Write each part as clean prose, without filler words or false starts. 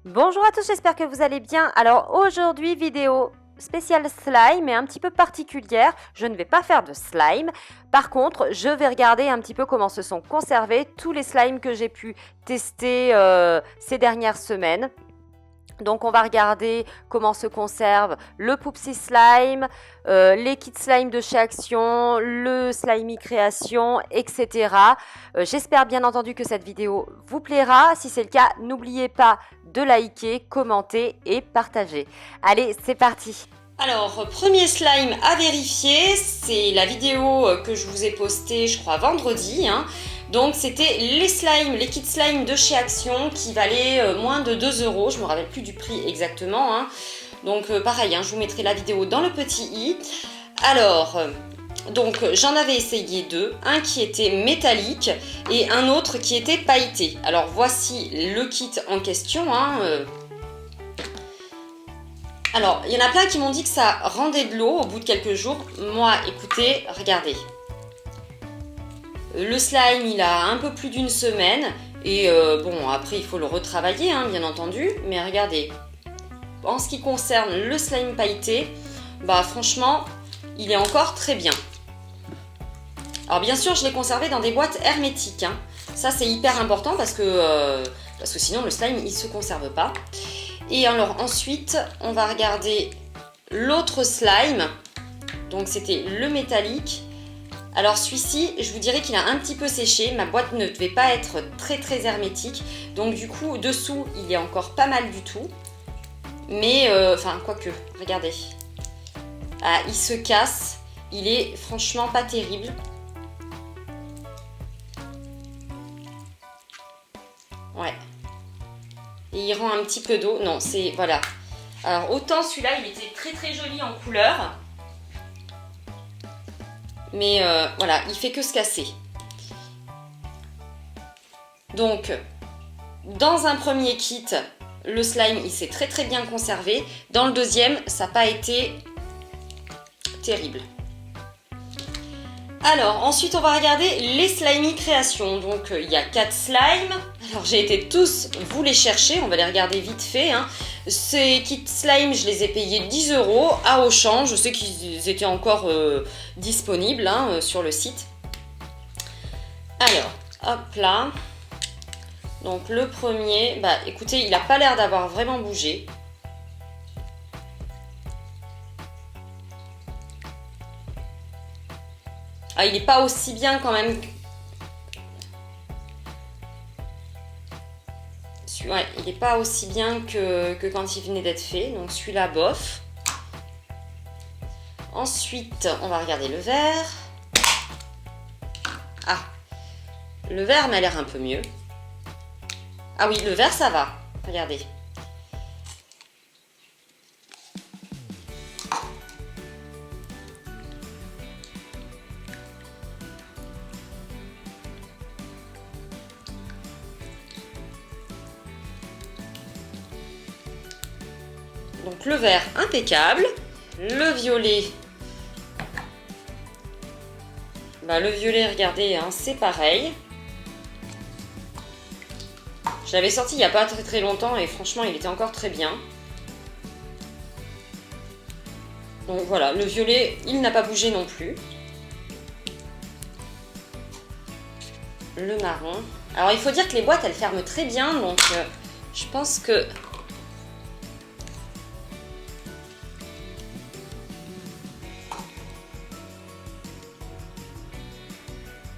Bonjour à tous, j'espère que vous allez bien. Alors aujourd'hui, vidéo spéciale slime et un petit peu particulière. Je ne vais pas faire de slime. Par contre, je vais regarder un petit peu comment se sont conservés tous les slimes que j'ai pu tester ces dernières semaines. Donc on va regarder comment se conserve le Poopsie Slime, les kits slime de chez Action, le Slimy Création, etc. J'espère bien entendu que cette vidéo vous plaira. Si c'est le cas, n'oubliez pas de liker, commenter et partager. Allez, c'est parti! Alors, premier slime à vérifier, c'est la vidéo que je vous ai postée, je crois, vendredi. Donc, c'était les slimes, les kits slime de chez Action qui valaient moins de 2 €. Je ne me rappelle plus du prix exactement. Donc, pareil, je vous mettrai la vidéo dans le petit i. Alors, donc j'en avais essayé deux. Un qui était métallique et un autre qui était pailleté. Alors, voici le kit en question. Alors, il y en a plein qui m'ont dit que ça rendait de l'eau au bout de quelques jours. Moi, écoutez, regardez. Le slime, il a un peu plus d'une semaine. Et bon, après, il faut le retravailler, bien entendu. Mais regardez, en ce qui concerne le slime pailleté, bah franchement, il est encore très bien. Alors, bien sûr, je l'ai conservé dans des boîtes hermétiques. Ça, c'est hyper important parce que sinon, le slime, il ne se conserve pas. Et alors ensuite, on va regarder l'autre slime. Donc c'était le métallique. Alors celui-ci, je vous dirais qu'il a un petit peu séché. Ma boîte ne devait pas être très hermétique. Donc du coup, dessous, il est encore pas mal du tout. Mais, enfin, quoique, regardez. Ah, il se casse. Il est franchement pas terrible. Ouais. Et il rend un petit peu d'eau. Non, c'est... Voilà. Alors, autant celui-là, il était très joli en couleur. Mais voilà, il fait que se casser. Donc, dans un premier kit, le slime, il s'est très bien conservé. Dans le deuxième, ça n'a pas été terrible. Alors, ensuite, on va regarder les Slimy Créations. Donc, il y a 4 slimes. Alors, j'ai été tous vous les chercher. On va les regarder vite fait. Ces kits slime, je les ai payés 10 € à Auchan. Je sais qu'ils étaient encore disponibles sur le site. Alors, hop là. Donc, le premier, bah écoutez, il n'a pas l'air d'avoir vraiment bougé. Ah, il n'est pas aussi bien quand même. Ouais, il n'est pas aussi bien que quand il venait d'être fait. Donc celui-là, bof. Ensuite, on va regarder le vert. Ah, le vert m'a l'air un peu mieux. Ah oui, le vert, ça va. Regardez. Donc le vert, impeccable. Le violet. Bah, le violet, regardez, c'est pareil. Je l'avais sorti il n'y a pas très longtemps et franchement, il était encore très bien. Donc voilà, le violet, il n'a pas bougé non plus. Le marron. Alors, il faut dire que les boîtes, elles ferment très bien, donc je pense que...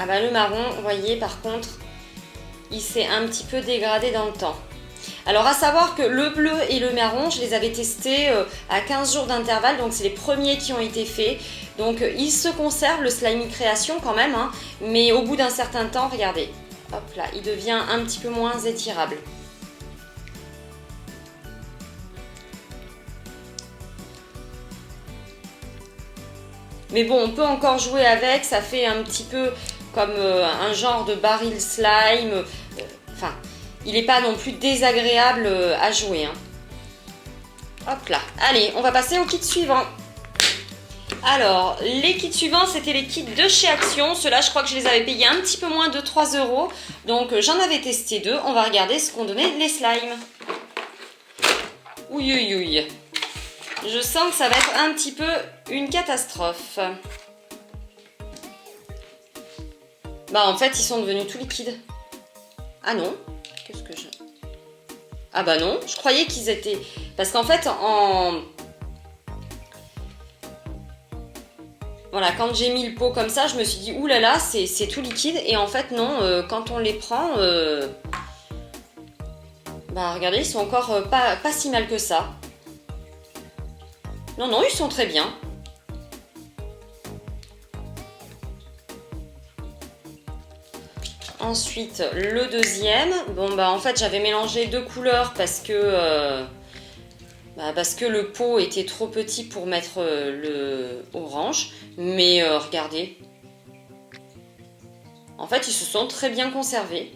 Ah bah le marron, vous voyez, par contre, il s'est un petit peu dégradé dans le temps. Alors à savoir que le bleu et le marron, je les avais testés à 15 jours d'intervalle, donc c'est les premiers qui ont été faits. Donc il se conserve, le Slimy Création quand même, mais au bout d'un certain temps, regardez, hop là, il devient un petit peu moins étirable. Mais bon, on peut encore jouer avec, ça fait un petit peu comme un genre de baril slime. Enfin, il n'est pas non plus désagréable à jouer. Hop là. Allez, on va passer au kit suivant. Alors, les kits suivants, c'était les kits de chez Action. Ceux-là, je crois que je les avais payés un petit peu moins de 3 €. Donc, j'en avais testé deux. On va regarder ce qu'ont donné les slimes. Ouille, ouille, ouille. Je sens que ça va être un petit peu une catastrophe. Bah en fait, ils sont devenus tout liquides. Ah non, qu'est-ce que je... Ah bah non, je croyais qu'ils étaient... Parce qu'en fait, Voilà, quand j'ai mis le pot comme ça, je me suis dit, oulala, c'est tout liquide. Et en fait, non, quand on les prend... Bah regardez, ils sont encore pas si mal que ça. Non, non, ils sont très bien. Ensuite, le deuxième. Bon, bah en fait, j'avais mélangé deux couleurs parce que le pot était trop petit pour mettre le orange. Mais regardez. En fait, ils se sont très bien conservés.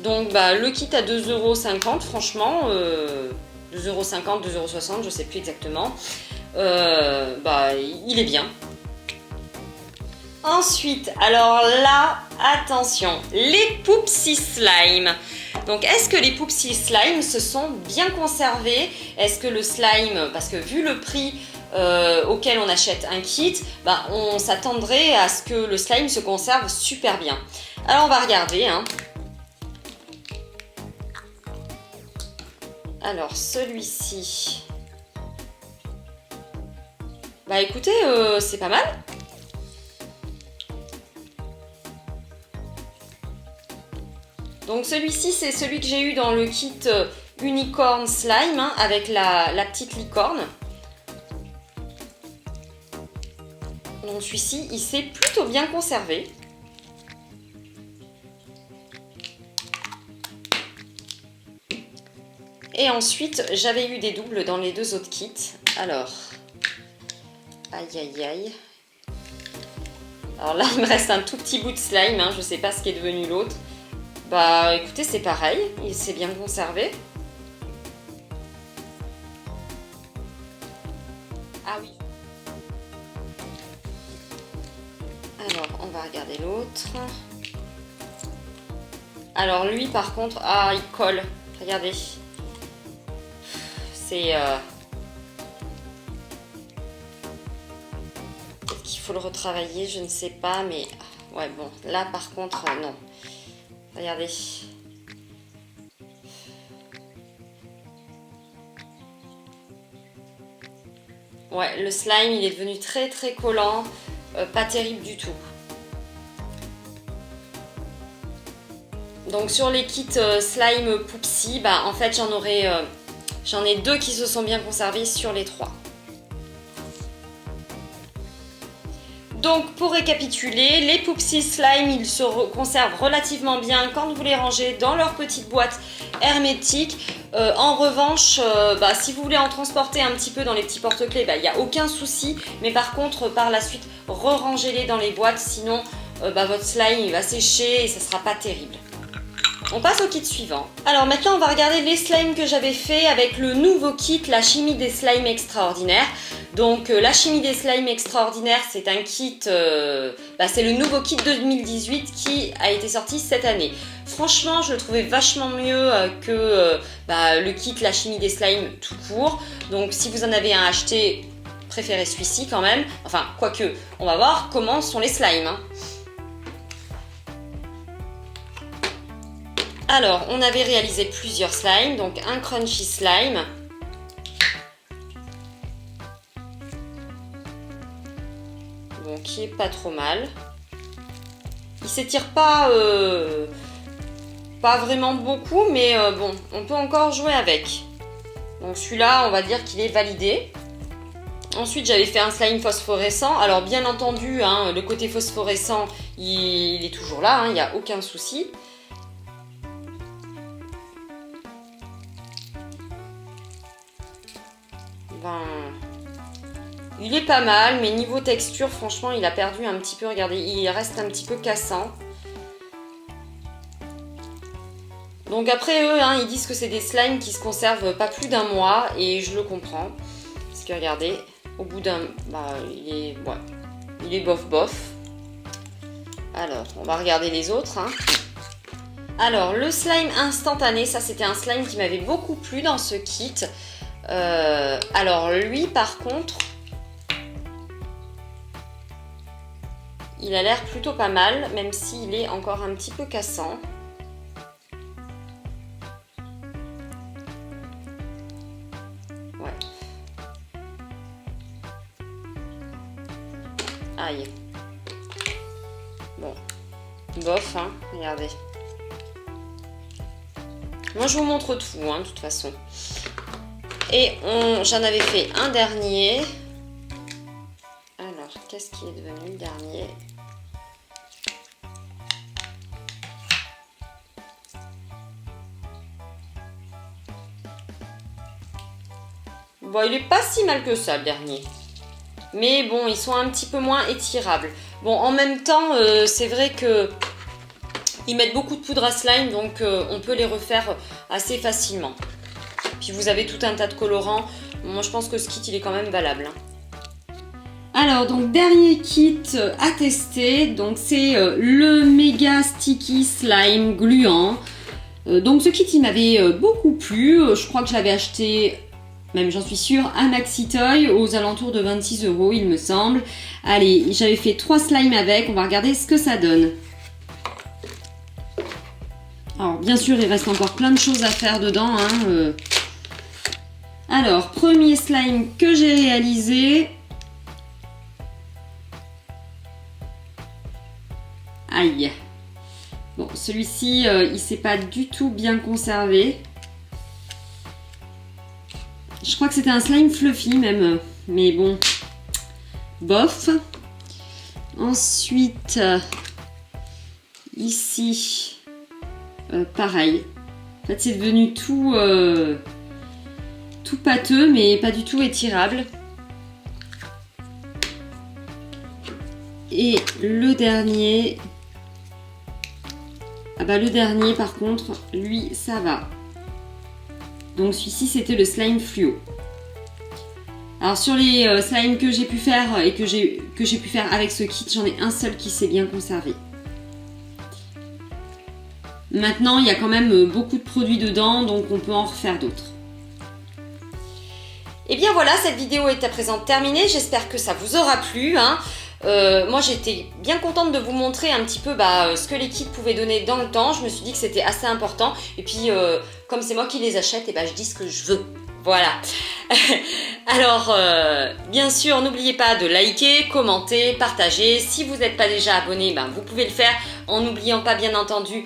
Donc, bah, le kit à 2,50 €, franchement, 2,50 €, 2,60 €, je sais plus exactement. Bah, il est bien. Ensuite, alors là, attention, les Poupsi Slime. Donc, est-ce que les Poupsi Slime se sont bien conservés? Est-ce que le slime, parce que vu le prix auquel on achète un kit, bah, on s'attendrait à ce que le slime se conserve super bien. Alors, on va regarder, hein. Alors, celui-ci... Bah écoutez, c'est pas mal. Donc celui-ci, c'est celui que j'ai eu dans le kit Unicorn Slime, hein, avec la petite licorne. Donc celui-ci, il s'est plutôt bien conservé. Et ensuite, j'avais eu des doubles dans les deux autres kits. Alors, aïe aïe aïe. Alors là, il me reste un tout petit bout de slime, hein, je sais pas ce qui est devenu l'autre. Bah écoutez, c'est pareil, il s'est bien conservé. Ah oui. Alors, on va regarder l'autre. Alors lui, par contre, ah, il colle. Regardez. C'est... Peut-être qu'il faut le retravailler, je ne sais pas, mais... Ouais, bon, là, par contre, non. Regardez. Ouais, le slime, il est devenu très très collant. Pas terrible du tout. Donc sur les kits slime Poupsi, bah en fait j'en ai deux qui se sont bien conservés sur les trois. Donc pour récapituler, les Poupsi Slime, ils se conservent relativement bien quand vous les rangez dans leur petite boîte hermétique. En revanche, bah, si vous voulez en transporter un petit peu dans les petits porte-clés, il n'y a aucun souci. Mais par contre, par la suite, re-rangez-les dans les boîtes, sinon votre slime il va sécher et ça ne sera pas terrible. On passe au kit suivant. Alors maintenant on va regarder les slimes que j'avais fait avec le nouveau kit, la chimie des slimes extraordinaires. Donc la chimie des slimes extraordinaires, c'est un kit, c'est le nouveau kit 2018 qui a été sorti cette année. Franchement, je le trouvais vachement mieux que le kit la chimie des slimes tout court. Donc si vous en avez un à acheter, préférez celui-ci quand même. Enfin, quoique, on va voir comment sont les slimes, hein. Alors, on avait réalisé plusieurs slimes, donc un crunchy slime. Bon, qui est pas trop mal. Il s'étire pas vraiment beaucoup, mais bon, on peut encore jouer avec. Donc celui-là, on va dire qu'il est validé. Ensuite, j'avais fait un slime phosphorescent. Alors, bien entendu, hein, le côté phosphorescent, il est toujours là, hein, il n'y a aucun souci. Il est pas mal, mais niveau texture, franchement, il a perdu un petit peu. Regardez, il reste un petit peu cassant. Donc après eux, hein, ils disent que c'est des slimes qui se conservent pas plus d'un mois, et je le comprends. Parce que regardez, au bout d'un... il est bof bof. Alors, on va regarder les autres. Hein. Alors, le slime instantané, ça c'était un slime qui m'avait beaucoup plu dans ce kit. Alors, lui par contre, il a l'air plutôt pas mal, même s'il est encore un petit peu cassant. Ouais. Aïe. Bon. Bof, hein, regardez. Moi, je vous montre tout, hein, de toute façon. Et j'en avais fait un dernier. Alors, qu'est-ce qui est devenu le dernier? Bon, il est pas si mal que ça, le dernier. Mais bon, ils sont un petit peu moins étirables. Bon, en même temps, c'est vrai que ils mettent beaucoup de poudre à slime, donc on peut les refaire assez facilement. Puis vous avez tout un tas de colorants. Moi, je pense que ce kit, il est quand même valable. Hein. Alors, donc, dernier kit à tester. Donc, c'est le Mega Sticky Slime gluant. Donc, ce kit, il m'avait beaucoup plu. Je crois que je l'avais acheté, même j'en suis sûre, à Maxi Toy, aux alentours de 26 €, il me semble. Allez, j'avais fait 3 slimes avec. On va regarder ce que ça donne. Alors, bien sûr, il reste encore plein de choses à faire dedans. Hein, Alors, premier slime que j'ai réalisé. Aïe. Bon, celui-ci, il s'est pas du tout bien conservé. Je crois que c'était un slime fluffy même. Mais bon, bof. Ensuite, ici... pareil, en fait c'est devenu tout pâteux mais pas du tout étirable. Et le dernier, ah bah le dernier par contre, lui ça va. Donc celui-ci c'était le slime fluo. Alors sur les slimes que j'ai pu faire et que j'ai pu faire avec ce kit, j'en ai un seul qui s'est bien conservé. Maintenant, il y a quand même beaucoup de produits dedans, donc on peut en refaire d'autres. Et bien voilà, cette vidéo est à présent terminée. J'espère que ça vous aura plu. Hein. Moi, j'étais bien contente de vous montrer un petit peu ce que les kits pouvaient donner dans le temps. Je me suis dit que c'était assez important. Et puis, comme c'est moi qui les achète, et je dis ce que je veux. Voilà. Alors, bien sûr, n'oubliez pas de liker, commenter, partager. Si vous n'êtes pas déjà abonné, vous pouvez le faire en n'oubliant pas, bien entendu,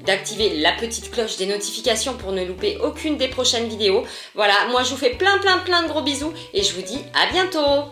d'activer la petite cloche des notifications pour ne louper aucune des prochaines vidéos. Voilà, moi je vous fais plein de gros bisous et je vous dis à bientôt.